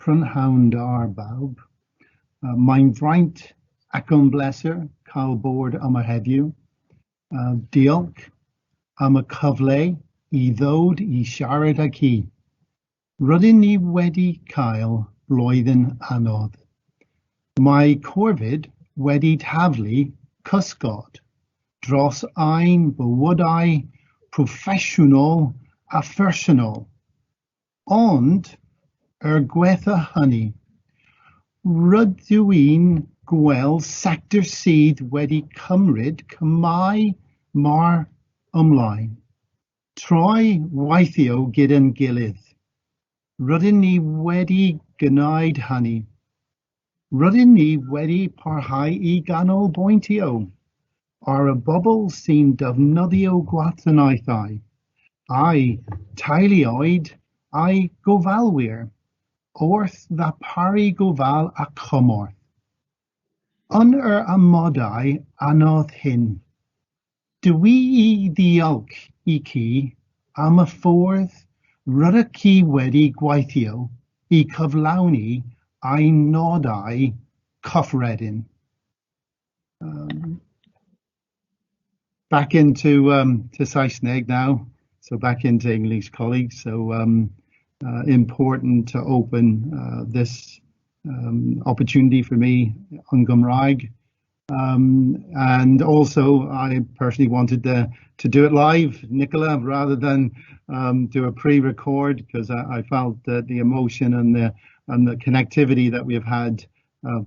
Prynhawn arbawb. Mae'n fraint ac yn bleser cael bod yma heddiw. Diolch am y cyfle I ddod I siarad ag chi. Rydyn ni wedi cael blwyddyn anodd. Mae Covid wedi taflu cysgod dros ein bywydau proffesiynol a phersonol. Ond, gwetha hynny, rydw i'n gweld sector sydd wedi cymryd cymau mar ymlaen. Trwy weithio gyda'n gilydd. Rydyn ni wedi gwneud hynny. Rydyn ni wedi parhau I ganolbwyntio ar y bobl sy'n defnyddio gwasanaethau, a'i teuluoedd a'i gofalwyr wrth ddarparu gofal a cymorth. Yn yr amodau anodd hyn, dwi I ddiolch I chi am y ffordd rydych chi wedi gweithio I cyflawni ein nodau cyffredin. Back into to Saesneg now, so back into English, colleagues. So important to open this opportunity for me on Gymraeg. And also, I personally wanted to do it live, Nicola, rather than do a pre-record, because I felt that the emotion and the connectivity that we've had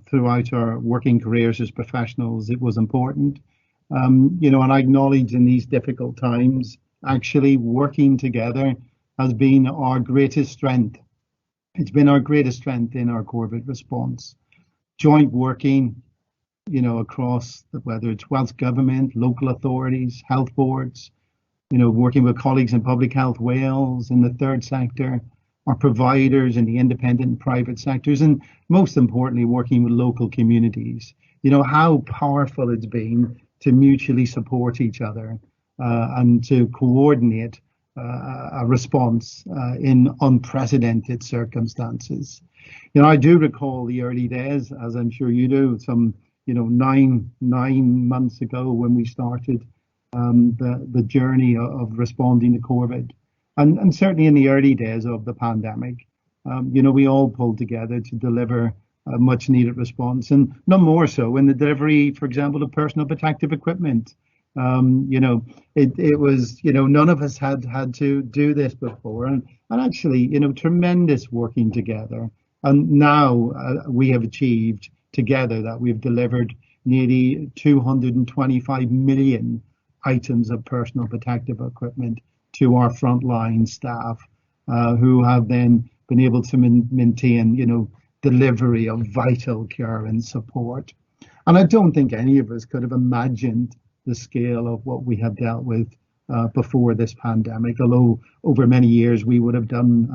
throughout our working careers as professionals, it was important. And I acknowledge in these difficult times, actually working together has been our greatest strength. It's been our greatest strength in our COVID response. Joint working, across whether it's Welsh Government, local authorities, health boards, working with colleagues in Public Health Wales, in the third sector, our providers in the independent and private sectors, and most importantly, working with local communities. How powerful it's been to mutually support each other and to coordinate a response in unprecedented circumstances. I do recall the early days, as I'm sure you do, some 9 months ago when we started the journey of responding to COVID. And certainly in the early days of the pandemic, we all pulled together to deliver a much needed response, and no more so in the delivery, for example, of personal protective equipment. It was, none of us had to do this before, and actually, tremendous working together. And now we have achieved together that we've delivered nearly 225 million items of personal protective equipment to our frontline staff, who have then been able to maintain, delivery of vital care and support. And I don't think any of us could have imagined the scale of what we have dealt with before this pandemic, although over many years we would have done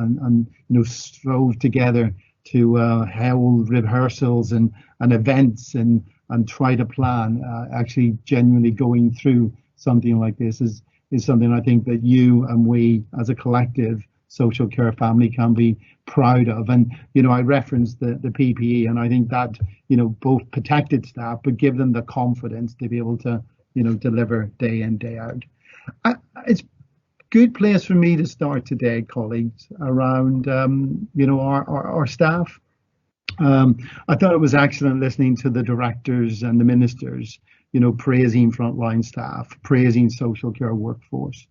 and strove together to hold rehearsals and events and try to plan. Actually genuinely going through something like this is something I think that you and we as a collective social care family can be proud of. And I referenced the PPE, and I think that both protected staff but give them the confidence to be able to deliver day in, day out. It's a good place for me to start today, colleagues, around our staff. I thought it was excellent listening to the directors and the ministers praising frontline staff, praising social care workforce.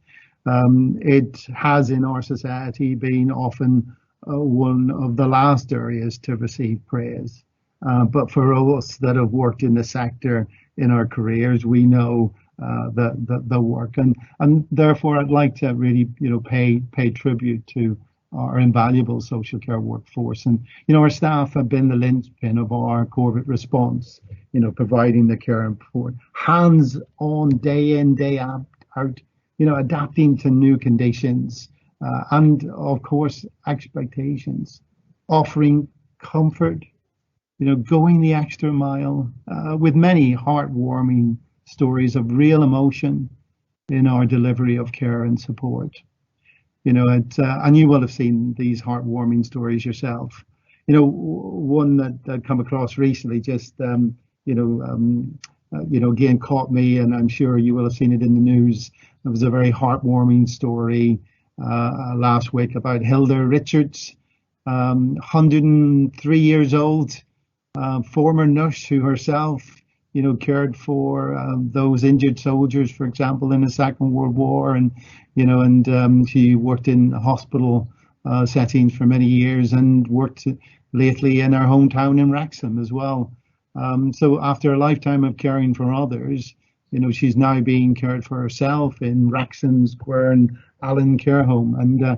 It has in our society been often one of the last areas to receive praise. But for us that have worked in the sector in our careers, we know the work, and therefore I'd like to really pay tribute to our invaluable social care workforce. And our staff have been the linchpin of our COVID response, providing the care and support, hands on, day in, day out, adapting to new conditions, and of course expectations, offering comfort, going the extra mile, with many heartwarming stories of real emotion in our delivery of care and support. And you will have seen these heartwarming stories yourself. One that come across recently, just again caught me, and I'm sure you will have seen it in the news. It was a very heartwarming story last week about Hilda Richards, 103 years old, former nurse who herself, cared for those injured soldiers, for example, in the Second World War, and she worked in hospital settings for many years, and worked lately in our hometown in Wrexham as well. So after a lifetime of caring for others, she's now being cared for herself in Wrexham Square and Allen Care Home. And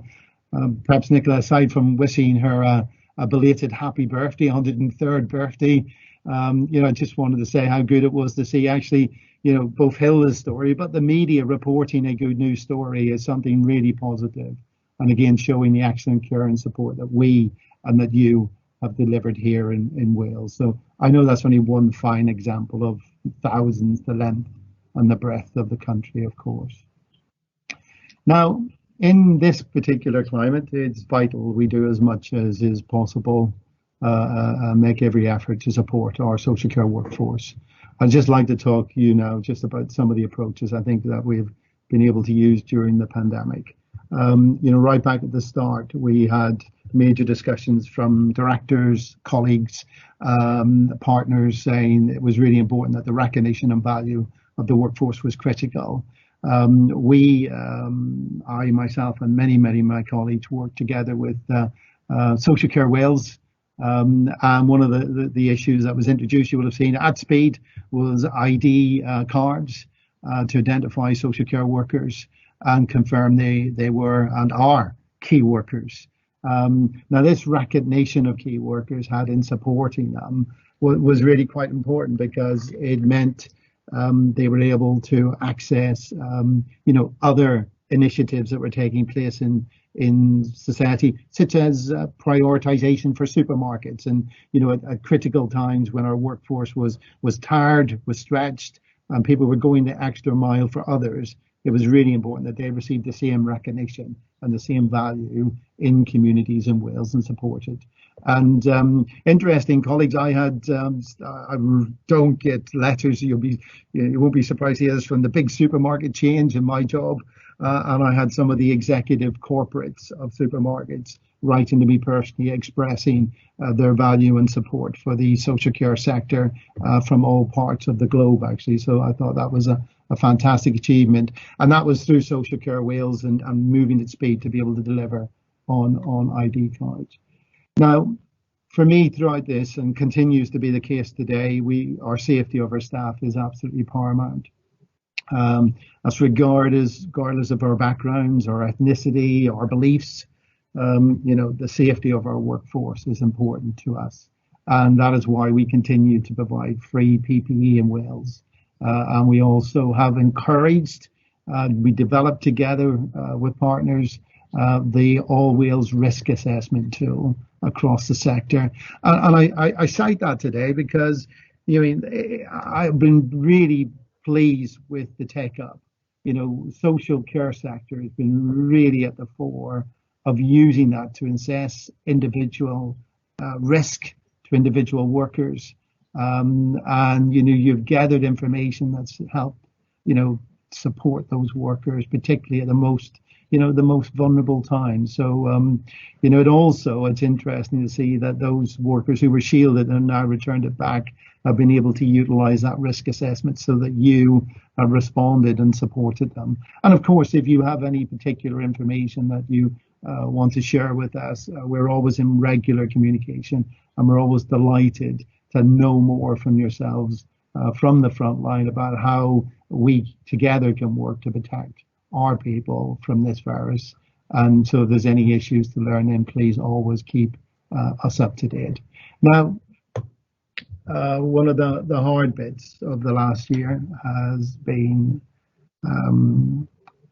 perhaps, Nicola, aside from wishing her a belated happy birthday, 103rd birthday, I just wanted to say how good it was to see actually, both Hilda's story, but the media reporting a good news story is something really positive. And again, showing the excellent care and support that we and that you have delivered here in Wales. So I know that's only one fine example of thousands, the length and the breadth of the country, of course. Now, in this particular climate, it's vital we do as much as is possible, make every effort to support our social care workforce. I'd just like to talk to you now just about some of the approaches I think that we've been able to use during the pandemic. Right back at the start, we had major discussions from directors, colleagues, partners, saying it was really important that the recognition and value of the workforce was critical. I, myself, and many of my colleagues worked together with Social Care Wales. And one of the issues that was introduced, you will have seen at speed, was ID cards to identify social care workers and confirm they were and are key workers. Now, this recognition of key workers had in supporting them was really quite important, because it meant they were able to access, other initiatives that were taking place in society, such as prioritization for supermarkets. And, at critical times when our workforce was tired, was stretched, and people were going the extra mile for others, it was really important that they received the same recognition and the same value in communities in Wales and supported. And interesting, colleagues, I don't get letters. You won't be surprised to hear this from the big supermarket chains in my job. And I had some of the executive corporates of supermarkets writing to me personally, expressing their value and support for the social care sector from all parts of the globe, actually. So I thought that was a fantastic achievement. And that was through Social Care Wales and moving at speed to be able to deliver on ID cards. Now, for me, throughout this, and continues to be the case today, our safety of our staff is absolutely paramount. As regardless of our backgrounds, our ethnicity, our beliefs, the safety of our workforce is important to us. And that is why we continue to provide free PPE in Wales. And we also have encouraged, we developed together with partners, the All Wales risk assessment tool across the sector. And I cite that today because, I've been really pleased with the take up. Social care sector has been really at the fore of using that to assess individual risk to individual workers. And you've gathered information that's helped, support those workers, particularly at the most vulnerable times. So, it's interesting to see that those workers who were shielded and now returned it back have been able to utilize that risk assessment so that you have responded and supported them. And of course, if you have any particular information that you want to share with us, we're always in regular communication, and we're always delighted to know more from yourselves from the front line about how we together can work to protect our people from this virus. And so if there's any issues to learn, then please always keep us up to date. Now, one of the hard bits of the last year has been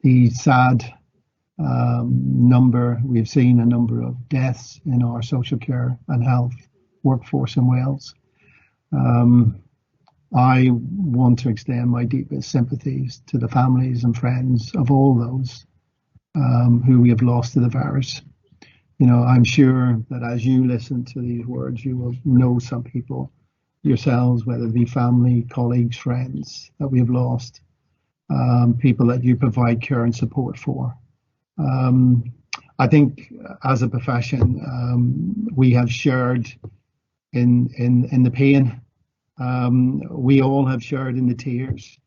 the sad number. We've seen a number of deaths in our social care and health workforce in Wales. I want to extend my deepest sympathies to the families and friends of all those who we have lost to the virus. You know, I'm sure that as you listen to these words, you will know some people yourselves, whether it be family, colleagues, friends that we have lost, people that you provide care and support for. I think as a profession, we have shared in the pain. We all have shared in the tears.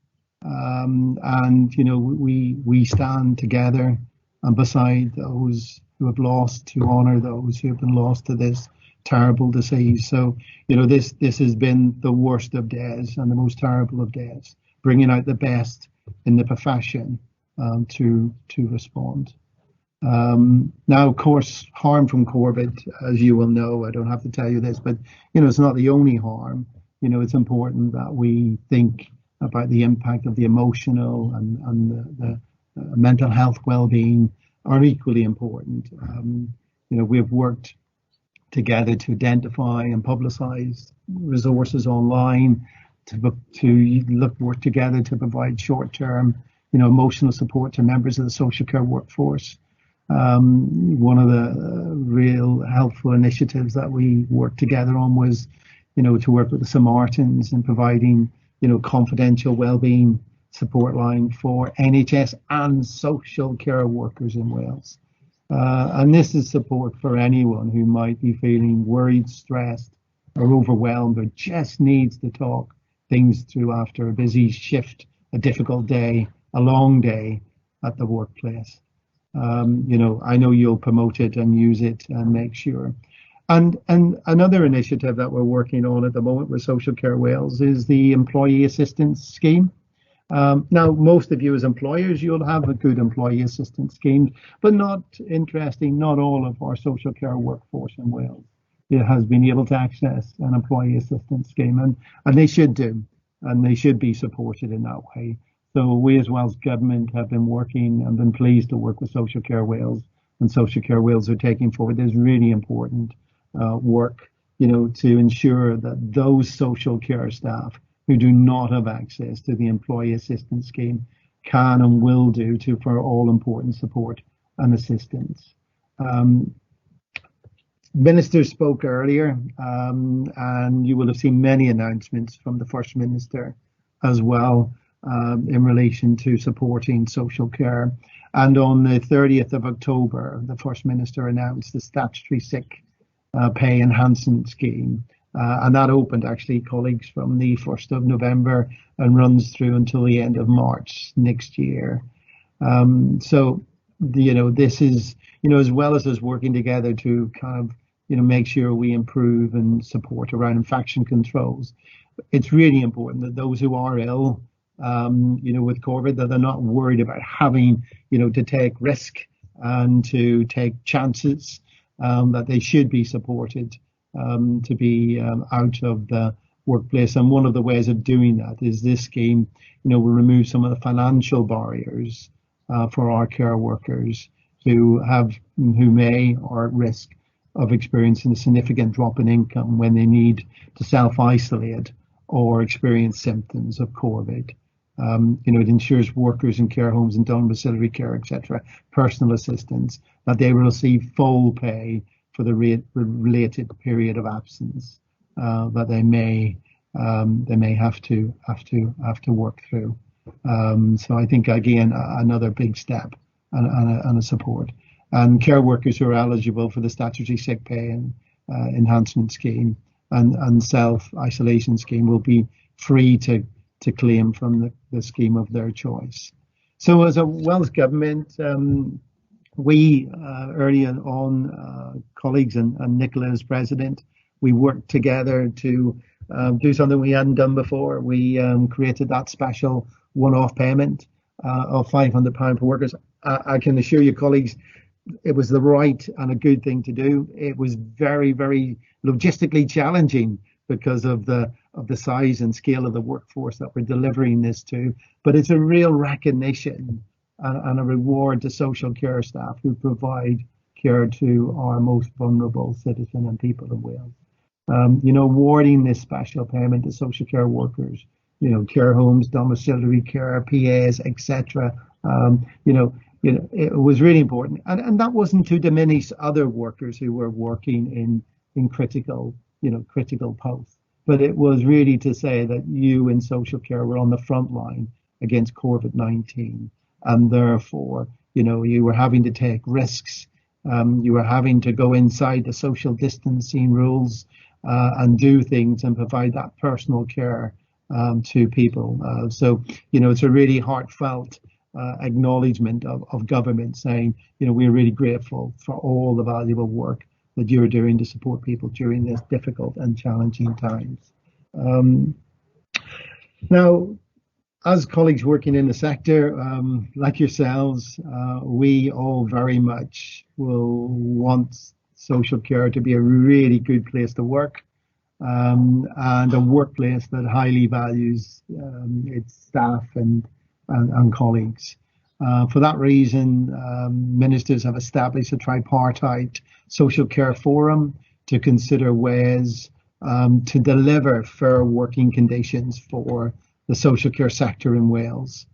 And, you know, we stand together and beside those who have lost to honour those who have been lost to this terrible disease. So, you know, this has been the worst of days and the most terrible of days, bringing out the best in the profession to respond. Now, of course, harm from COVID, as you will know, I don't have to tell you this, but, you know, it's not the only harm. You know, it's important that we think about the impact of the emotional and the mental health well-being are equally important. You know, we've worked together to identify and publicise resources online, to work together to provide short-term, you know, emotional support to members of the social care workforce. One of the real helpful initiatives that we worked together on was, you know, to work with the Samaritans in providing, you know, confidential wellbeing support line for NHS and social care workers in Wales. And this is support for anyone who might be feeling worried, stressed, or overwhelmed, or just needs to talk things through after a busy shift, a difficult day, a long day at the workplace. You know, I know you'll promote it and use it and make sure. And another initiative that we're working on at the moment with Social Care Wales is the Employee Assistance Scheme. Now, most of you as employers, you'll have a good employee assistance scheme, but not all of our social care workforce in Wales has been able to access an employee assistance scheme, and they should do, and they should be supported in that way. So we as Welsh Government have been working and been pleased to work with Social Care Wales, and Social Care Wales are taking forward this really important work, you know, to ensure that those social care staff who do not have access to the employee assistance scheme can and will do for all important support and assistance. Ministers spoke earlier, and you will have seen many announcements from the First Minister as well in relation to supporting social care. And on the 30th of October, the First Minister announced the Statutory Sick Pay Enhancement Scheme. And that opened, actually, colleagues, from the 1st of November and runs through until the end of March next year. So, you know, this is, you know, as well as us working together to kind of, you know, make sure we improve and support around infection controls, it's really important that those who are ill, you know, with COVID, that they're not worried about having, you know, to take risk and to take chances, that they should be supported to be out of the workplace. And one of the ways of doing that is this scheme, you know, will remove some of the financial barriers for our care workers who may or at risk of experiencing a significant drop in income when they need to self-isolate or experience symptoms of COVID. You know, it ensures workers in care homes and domiciliary care, etc., personal assistance, that they will receive full pay for the related period of absence that they may have to work through. So I think, again, another big step and a support. And care workers who are eligible for the statutory sick pay and enhancement scheme and self-isolation scheme will be free to claim from the scheme of their choice. So as a Welsh Government, we early on, colleagues and Nicola as President, we worked together to do something we hadn't done before. We created that special one-off payment of £500 for workers. I can assure you, colleagues, it was the right and a good thing to do. It was very, very logistically challenging because of the size and scale of the workforce that we're delivering this to. But it's a real recognition and a reward to social care staff who provide care to our most vulnerable citizen and people in Wales. You know, awarding this special payment to social care workers, you know, care homes, domiciliary care, PAs, etc. You know, it was really important, and that wasn't to diminish other workers who were working in critical, critical posts, but it was really to say that you in social care were on the front line against COVID-19, and therefore, you were having to take risks. You were having to go inside the social distancing rules and do things and provide that personal care to people. So, it's a really heartfelt acknowledgement of government saying, we're really grateful for all the valuable work that you're doing to support people during this difficult and challenging times. Now, as colleagues working in the sector, like yourselves, we all very much will want social care to be a really good place to work, and a workplace that highly values its staff and colleagues. For that reason, ministers have established a tripartite social care forum to consider ways to deliver fair working conditions for the social care sector in Wales.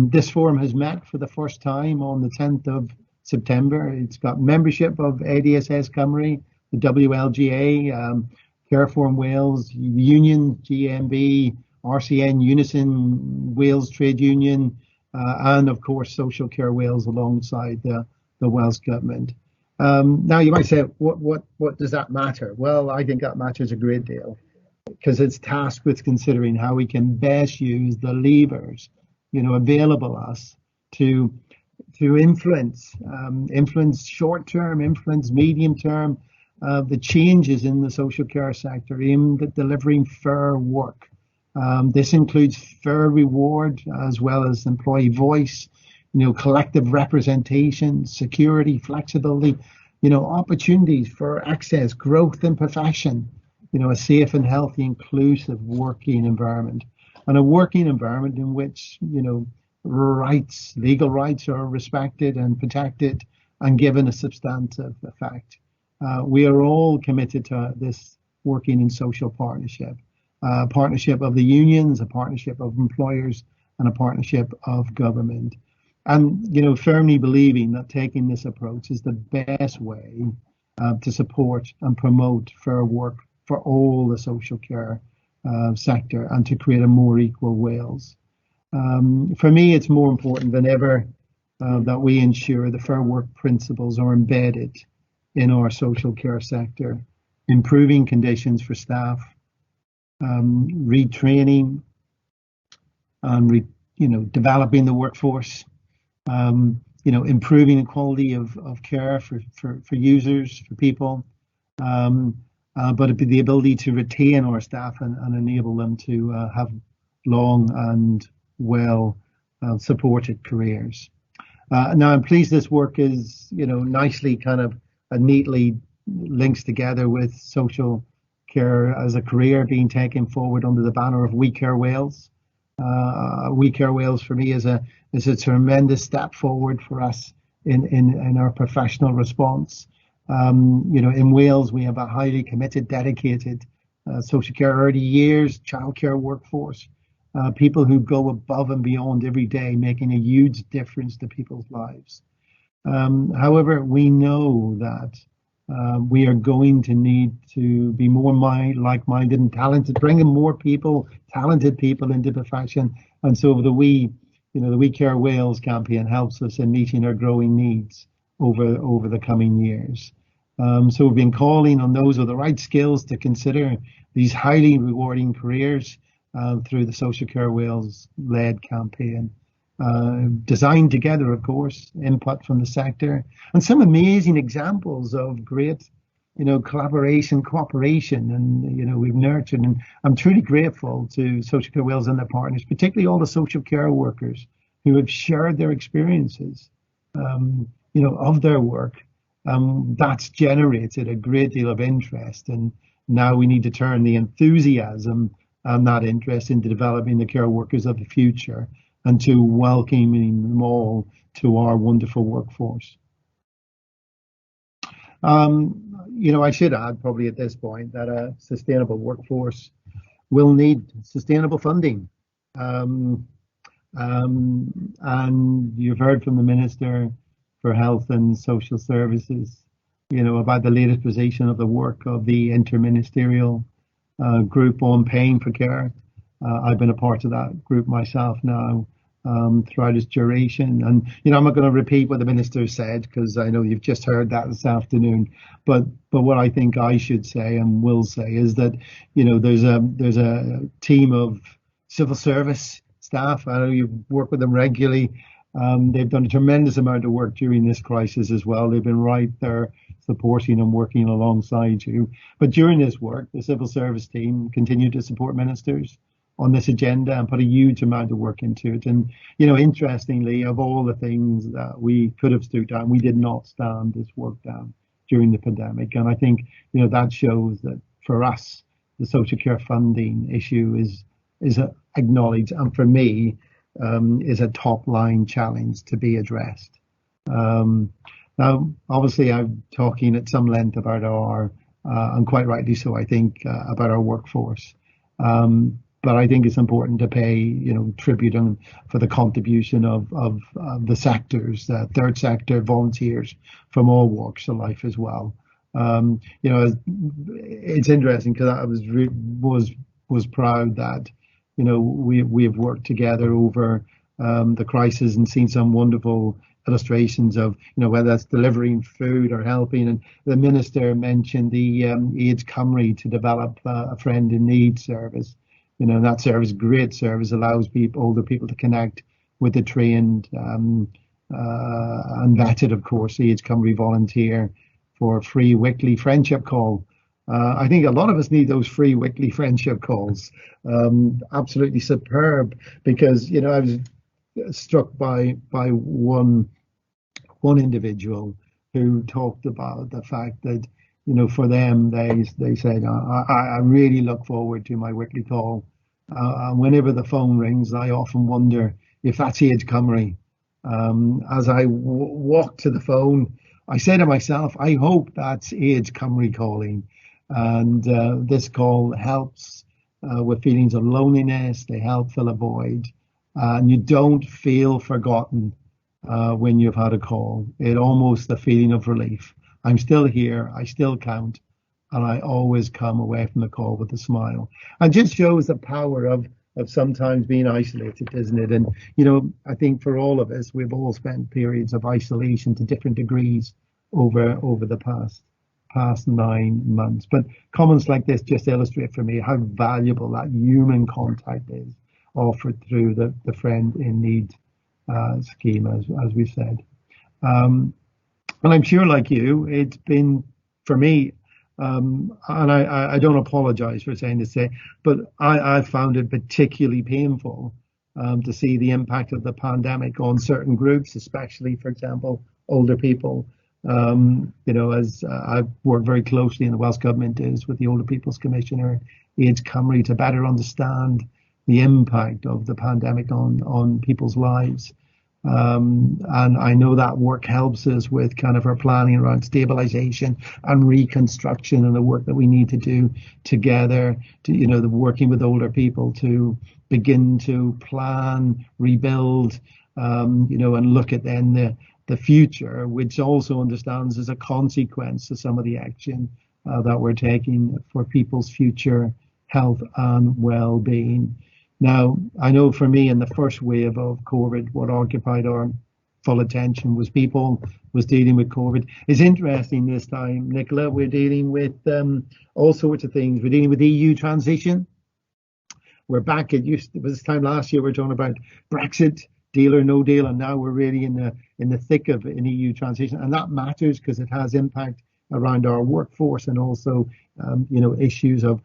This forum has met for the first time on the 10th of September. It's got membership of ADSS Cymru, the WLGA, Care Forum Wales, Union, GMB, RCN, Unison, Wales Trade Union, and of course Social Care Wales alongside the Welsh Government. Now you might say, what does that matter? Well, I think that matters a great deal, because it's tasked with considering how we can best use the levers, available us to influence short term, influence medium term, the changes in the social care sector aimed at delivering fair work. This includes fair reward as well as employee voice, collective representation, security, flexibility, opportunities for access, growth in profession, a safe and healthy, inclusive working environment, and a working environment in which, legal rights are respected and protected and given a substantive effect. We are all committed to this working in social partnership. A partnership of the unions, a partnership of employers, and a partnership of government. And, firmly believing that taking this approach is the best way to support and promote fair work for all the social care sector and to create a more equal Wales. For me, it's more important than ever that we ensure the fair work principles are embedded in our social care sector, improving conditions for staff, retraining, and developing the workforce, improving the quality of care for users, for people, but the ability to retain our staff and enable them to have long and well supported careers. Now, I'm pleased this work is, nicely kind of neatly links together with social care as a career being taken forward under the banner of We Care Wales. We Care Wales for me is a tremendous step forward for us in our professional response. In Wales, we have a highly committed, dedicated social care early years, childcare workforce, people who go above and beyond every day, making a huge difference to people's lives. However, we know that we are going to need to be more like-minded and talented, bringing more people, talented people into the profession. And so the We Care Wales campaign helps us in meeting our growing needs over the coming years. So we've been calling on those with the right skills to consider these highly rewarding careers through the Social Care Wales led campaign. Designed together, of course, input from the sector, and some amazing examples of great, collaboration, cooperation, and we've nurtured. And I'm truly grateful to Social Care Wales and their partners, particularly all the social care workers who have shared their experiences, of their work. That's generated a great deal of interest, and now we need to turn the enthusiasm and that interest into developing the care workers of the future, and to welcoming them all to our wonderful workforce. I should add probably at this point that a sustainable workforce will need sustainable funding. And you've heard from the Minister for Health and Social Services, about the latest position of the work of the interministerial group on paying for care. I've been a part of that group myself now throughout its duration. And, I'm not going to repeat what the Minister said because I know you've just heard that this afternoon. But what I think I should say and will say is that, there's a team of civil service staff. I know you've worked with them regularly. They've done a tremendous amount of work during this crisis as well. They've been right there supporting and working alongside you. But during this work, the civil service team continued to support ministers on this agenda and put a huge amount of work into it. And, interestingly, of all the things that we could have stood down, we did not stand this work down during the pandemic. And I think, that shows that for us, the social care funding issue is acknowledged, and for me, is a top line challenge to be addressed. Now, obviously, I'm talking at some length about and quite rightly so, I think, about our workforce. But I think it's important to pay, tribute for the contribution of the sectors, third sector volunteers from all walks of life as well. It's interesting because I was proud that, we have worked together over the crisis and seen some wonderful illustrations of, whether that's delivering food or helping. And the Minister mentioned the AIDS Cymru to develop a friend in need service. That service, great service, allows older people to connect with the trained and vetted, of course, AIDS Cymru volunteer for a free weekly friendship call. I think a lot of us need those free weekly friendship calls. Absolutely superb, because I was struck by one individual who talked about the fact that for them they said, I really look forward to my weekly call. And whenever the phone rings, I often wonder if that's AIDS Cymru. As I walk to the phone, I say to myself, I hope that's AIDS Cymru calling. And this call helps with feelings of loneliness. They help fill a void. And you don't feel forgotten when you've had a call. It almost the feeling of relief. I'm still here. I still count. And I always come away from the call with a smile. And just shows the power of sometimes being isolated, isn't it? And, I think for all of us, we've all spent periods of isolation to different degrees over the past 9 months. But comments like this just illustrate for me how valuable that human contact is, offered through the Friend in Need scheme, as we said. And I'm sure, like you, it's been, for me, and I don't apologize for saying this, but I found it particularly painful to see the impact of the pandemic on certain groups, especially, for example, older people. As I've worked very closely in the Welsh Government is with the Older People's Commissioner, AIDS Cymru, to better understand the impact of the pandemic on people's lives. And I know that work helps us with kind of our planning around stabilization and reconstruction, and the work that we need to do together to, the working with older people to begin to plan, rebuild, and look at then the future, which also understands as a consequence of some of the action that we're taking for people's future health and well-being. Now, I know for me in the first wave of COVID, what occupied our full attention was dealing with COVID. It's interesting this time, Nicola, we're dealing with all sorts of things. We're dealing with EU transition. We're back at this time last year, we were talking about Brexit, deal or no deal, and now we're really in the thick of an EU transition, and that matters because it has impact around our workforce and also issues of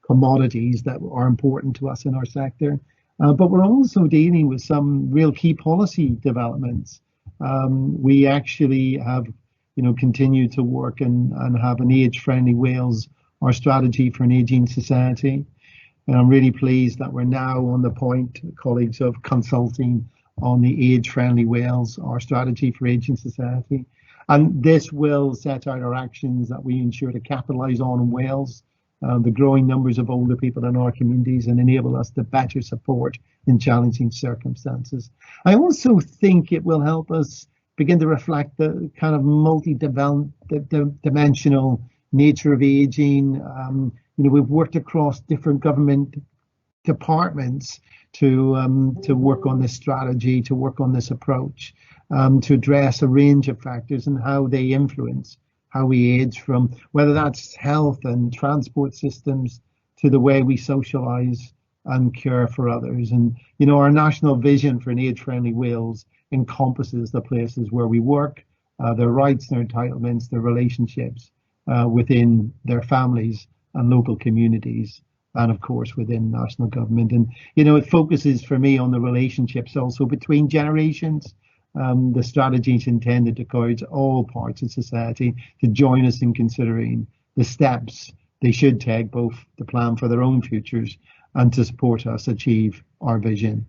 commodities that are important to us in our sector. But we're also dealing with some real key policy developments. We actually have continued to work and have an age-friendly Wales, our strategy for an ageing society. And I'm really pleased that we're now on the point, colleagues, of consulting on the age-friendly Wales, our strategy for ageing society. And this will set out our actions that we ensure to capitalise on in Wales, the growing numbers of older people in our communities, and enable us to better support in challenging circumstances. I also think it will help us begin to reflect the kind of multi-dimensional nature of aging. We've worked across different government departments to work on this strategy, to work on this approach, to address a range of factors and how they influence how we age, from whether that's health and transport systems to the way we socialise and care for others. And our national vision for an age-friendly Wales encompasses the places where we work, their rights, their entitlements, their relationships within their families and local communities, and of course within national government. And it focuses for me on the relationships also between generations. The strategy is intended to encourage all parts of society to join us in considering the steps they should take, both to plan for their own futures and to support us achieve our vision.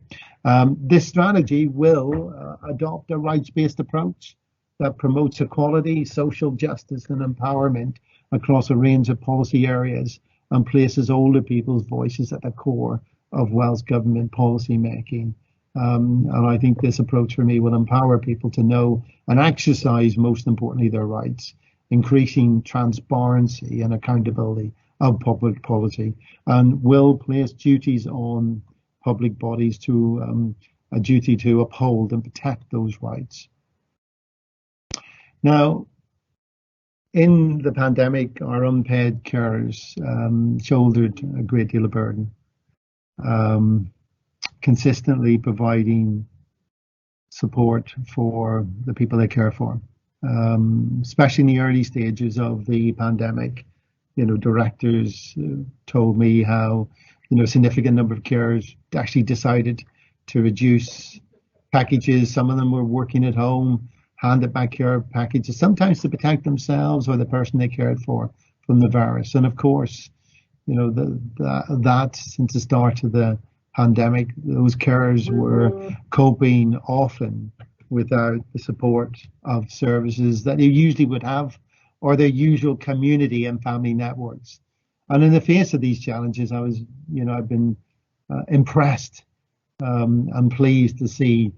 This strategy will adopt a rights-based approach that promotes equality, social justice and empowerment across a range of policy areas, and places older people's voices at the core of Welsh Government policy making. And I think this approach for me will empower people to know and exercise, most importantly, their rights, increasing transparency and accountability of public policy, and will place duties on public bodies to a duty to uphold and protect those rights. Now, in the pandemic, our unpaid carers shouldered a great deal of burden, consistently providing support for the people they care for, especially in the early stages of the pandemic. Directors told me how, a significant number of carers actually decided to reduce packages. Some of them were working at home, handed back care packages, sometimes to protect themselves or the person they cared for from the virus. And of course, that since the start of the pandemic, those carers were coping often without the support of services that they usually would have, or their usual community and family networks. And in the face of these challenges, I've been impressed and pleased to see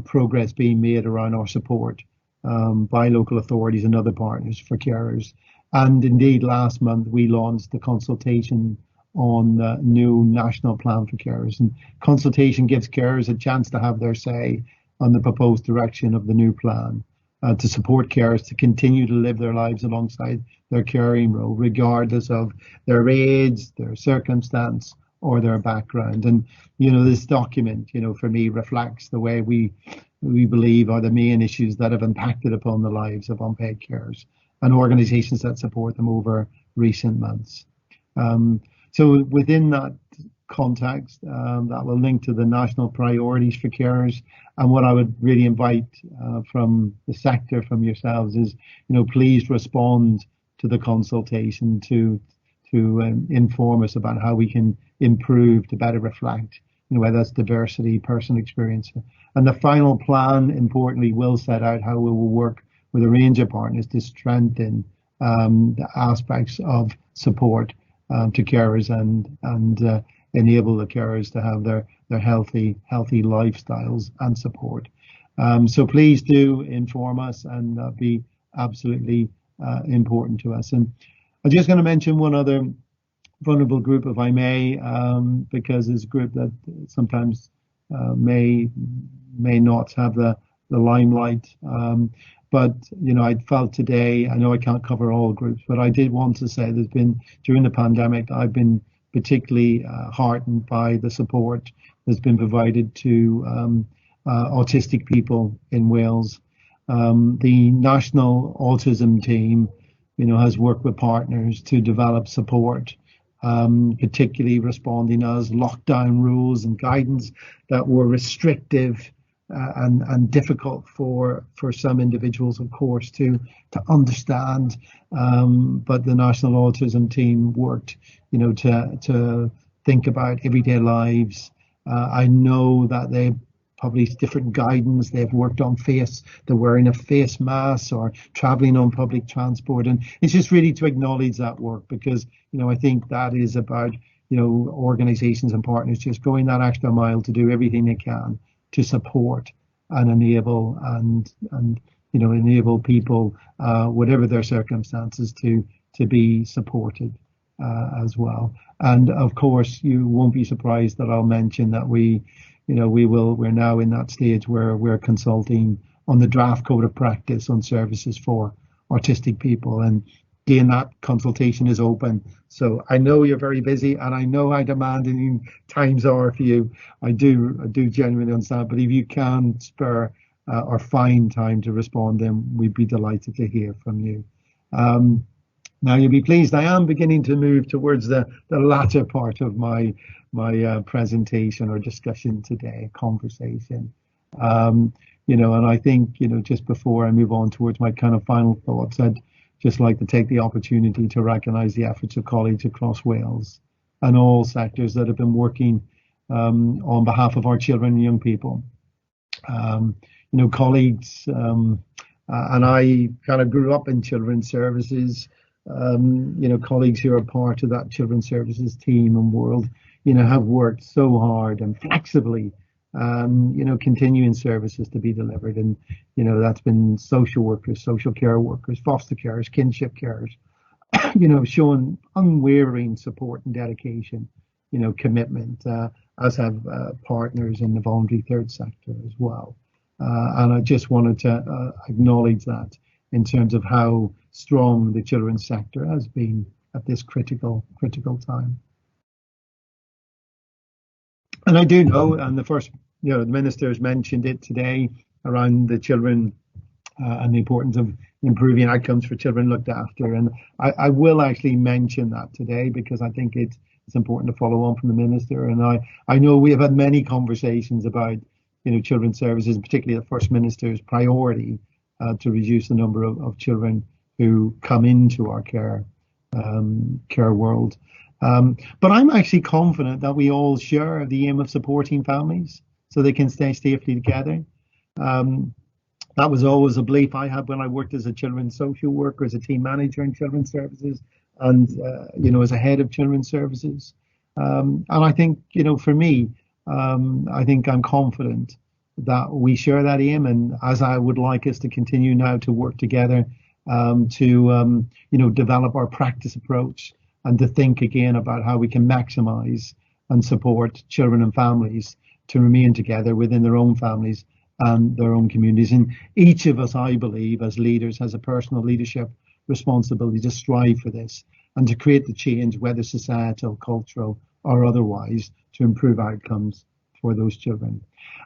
progress being made around our support by local authorities and other partners for carers. And indeed, last month we launched the consultation on the new national plan for carers. And consultation gives carers a chance to have their say on the proposed direction of the new plan, to support carers to continue to live their lives alongside their caring role, regardless of their age, their circumstance, or their background. And this document, for me, reflects the way we believe are the main issues that have impacted upon the lives of unpaid carers and organisations that support them over recent months. So within that context, that will link to the national priorities for carers. And what I would really invite from the sector, from yourselves, is, please respond to the consultation to inform us about how we can improve to better reflect, whether that's diversity, personal experience. And the final plan, importantly, will set out how we will work with a range of partners to strengthen the aspects of support to carers and enable the carers to have their healthy lifestyles and support. So please do inform us, and that'd be absolutely important to us. And I'm just going to mention one other vulnerable group, if I may, because it's a group that sometimes may not have the limelight. But I felt today, I know I can't cover all groups, but I did want to say during the pandemic, I've been particularly heartened by the support that's been provided to autistic people in Wales. The National Autism Team, has worked with partners to develop support, particularly responding as lockdown rules and guidance that were restrictive and difficult for some individuals, of course, to understand. But the National Autism Team worked, to think about everyday lives. I know that they published different guidance. They've worked on the wearing of face masks or traveling on public transport. And it's just really to acknowledge that work, because, I think that is about organisations and partners just going that extra mile to do everything they can to support and enable and enable people, whatever their circumstances, to be supported as well. And of course, you won't be surprised that I'll mention that we're now in that stage where we're consulting on the draft code of practice on services for autistic people. And again, that consultation is open. So I know you're very busy, and I know how demanding times are for you. I do genuinely understand. But if you can spare or find time to respond, then we'd be delighted to hear from you. Now you'll be pleased, I am beginning to move towards the latter part of my presentation or discussion today, conversation. And I think, just before I move on towards my kind of final thoughts, I'd just like to take the opportunity to recognise the efforts of colleagues across Wales and all sectors that have been working on behalf of our children and young people. Colleagues, and I kind of grew up in children's services. Colleagues who are part of that children's services team and world, have worked so hard and flexibly, continuing services to be delivered. And, that's been social workers, social care workers, foster carers, kinship carers, showing unwavering support and dedication, commitment, as have partners in the voluntary third sector as well. And I just wanted to acknowledge that in terms of how strong the children's sector has been at this critical time. And I do know, and the ministers mentioned it today around the children and the importance of improving outcomes for children looked after. And I will actually mention that today because I think it's important to follow on from the minister. And I know we have had many conversations about, children's services, particularly the First Minister's priority to reduce the number of children who come into our care world. But I'm actually confident that we all share the aim of supporting families so they can stay safely together. That was always a belief I had when I worked as a children's social worker, as a team manager in children's services, and as a head of children's services. And I think, for me, I think I'm confident that we share that aim, and as I would like us to continue now to work together to develop our practice approach and to think again about how we can maximize and support children and families to remain together within their own families and their own communities. And each of us, I believe, as leaders, has a personal leadership responsibility to strive for this and to create the change, whether societal, cultural, or otherwise, to improve outcomes for those children.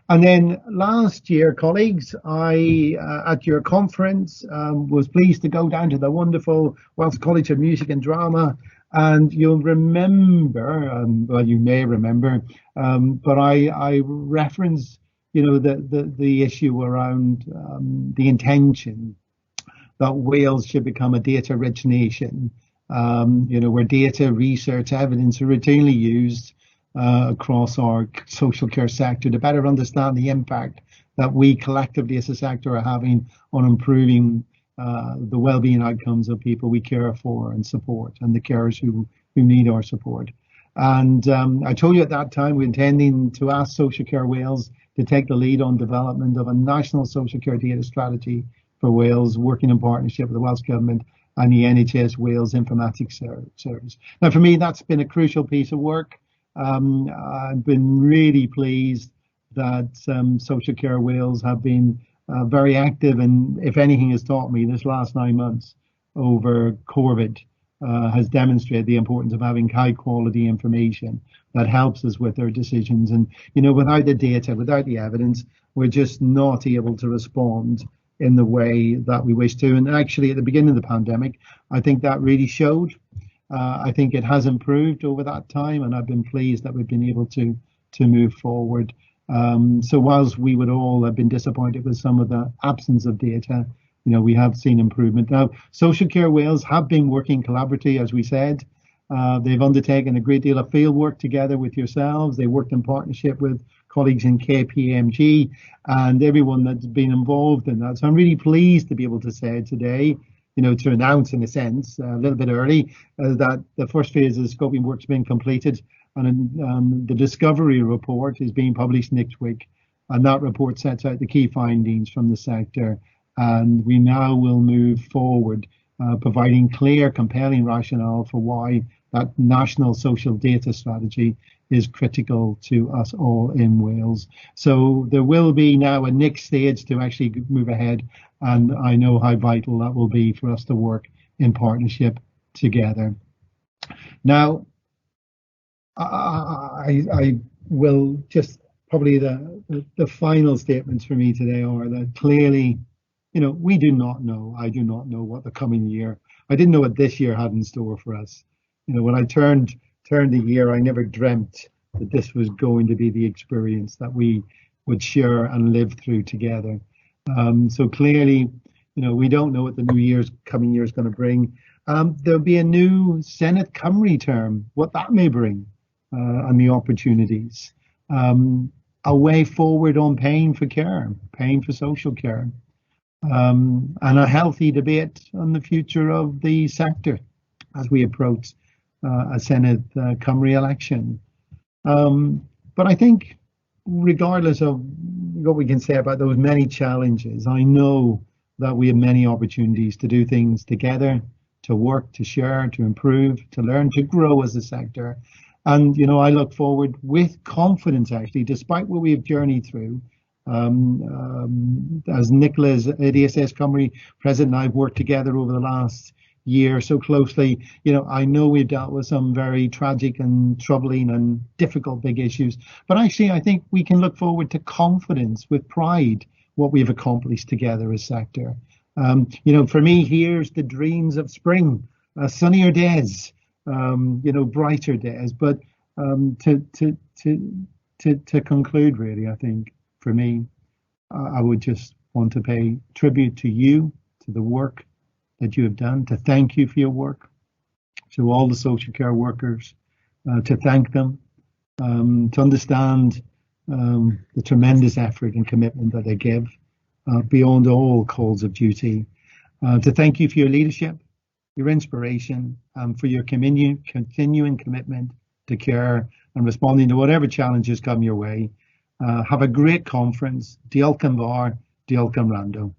And then last year, colleagues, I, at your conference, was pleased to go down to the wonderful Welsh College of Music and Drama. And you'll remember, well, you may remember, but I referenced, the issue around the intention that Wales should become a data-rich nation, where data, research, evidence are routinely used across our social care sector to better understand the impact that we collectively as a sector are having on improving the well-being outcomes of people we care for and support, and the carers who need our support. And I told you at that time we're intending to ask Social Care Wales to take the lead on development of a national social care data strategy for Wales, working in partnership with the Welsh Government and the NHS Wales Informatics Service. Now, for me, that's been a crucial piece of work. I've been really pleased that Social Care Wales have been very active, and if anything has taught me this last 9 months over COVID has demonstrated the importance of having high quality information that helps us with our decisions. And without the data, without the evidence, we're just not able to respond in the way that we wish to. And actually, at the beginning of the pandemic, I think that really showed. I think it has improved over that time, and I've been pleased that we've been able to move forward. So whilst we would all have been disappointed with some of the absence of data, we have seen improvement. Now, Social Care Wales have been working collaboratively, as we said. They've undertaken a great deal of field work together with yourselves. They worked in partnership with colleagues in KPMG and everyone that's been involved in that. So I'm really pleased to be able to say today, to announce in a sense, a little bit early, that the first phase of the scoping work's been completed And the Discovery report is being published next week. And that report sets out the key findings from the sector. And we now will move forward, providing clear, compelling rationale for why that national social data strategy is critical to us all in Wales. So there will be now a next stage to actually move ahead. And I know how vital that will be for us to work in partnership together. Now, I will just probably the final statements for me today are that clearly, we do not know. I do not know what the coming year. I didn't know what this year had in store for us. When I turned the year, I never dreamt that this was going to be the experience that we would share and live through together. So clearly, we don't know what the coming year is going to bring. There'll be a new Senate Cymru term, what that may bring, and the opportunities. A way forward on paying for care, paying for social care, and a healthy debate on the future of the sector as we approach a Senate Cymru election. But I think regardless of what we can say about those many challenges, I know that we have many opportunities to do things together, to work, to share, to improve, to learn, to grow as a sector. And, I look forward with confidence, actually, despite what we've journeyed through. As Nicola's DSS Cymru president and I have worked together over the last year so closely, I know we've dealt with some very tragic and troubling and difficult big issues. But actually, I think we can look forward to confidence with pride what we've accomplished together as sector. For me, here's the dreams of spring, sunnier days, brighter days. But to conclude, really, I think for me, I would just want to pay tribute to you, to the work that you have done, to thank you for your work, to all the social care workers, to thank them, to understand the tremendous effort and commitment that they give beyond all calls of duty, to thank you for your leadership, your inspiration, for your continuing commitment to care and responding to whatever challenges come your way. Have a great conference. Diolch yn fawr, diolch yn rando.